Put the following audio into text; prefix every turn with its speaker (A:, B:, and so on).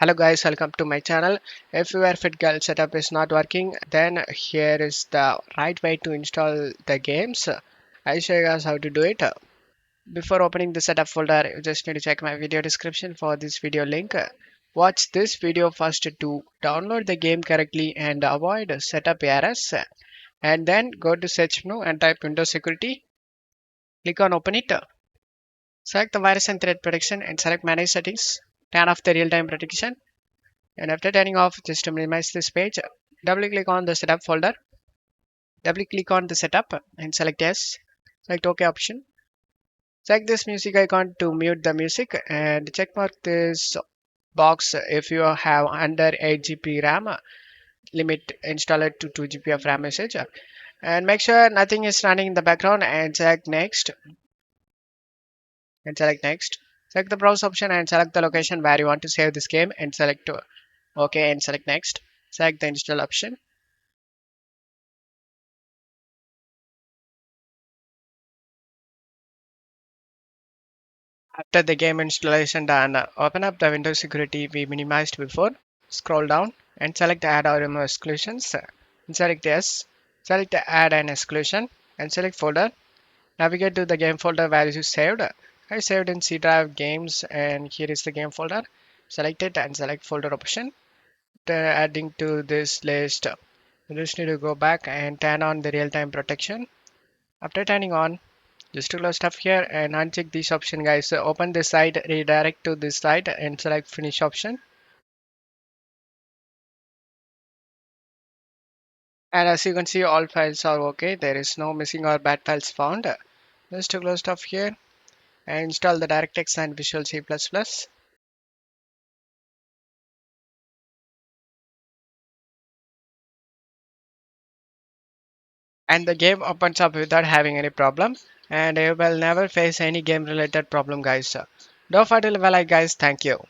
A: Hello guys, welcome to my channel. If your FitGirl setup is not working, then here is the right way to install the games. I'll show you guys how to do it. Before opening the setup folder, you just need to check my video description for this video link. Watch this video first to download the game correctly and avoid setup errors. And then go to search menu and type Windows Security. Click on open it. Select the virus and threat protection and select manage settings. Turn off the real-time protection. And after turning off, just to minimize this page, double click on the setup folder, double click on the setup and select yes, select OK option. Select this music icon to mute the music and check mark this box if you have under 8 GB RAM limit install it to 2 GB of RAM usage and make sure nothing is running in the background and select next and select next. Select the browse option and select the location where you want to save this game and select OK and select next. Select the install option. After the game installation done, open up the Windows security we minimized before. Scroll down and select Add or Remove Exclusions. And select Yes. Select Add an Exclusion and select Folder. Navigate to the game folder where you saved. I saved in C drive games and here is the game folder. Select it and select folder option. Adding to this list, you just need to go back and turn on the real-time protection. After turning on, just to close stuff here and uncheck this option guys. So open this site, redirect to this site and select finish option. And as you can see all files are okay. There is no missing or bad files found. Just to close stuff here and install the DirectX and Visual C++. And the game opens up without having any problem. And you will never face any game related problem guys. Don't forget to leave a like guys. Thank you.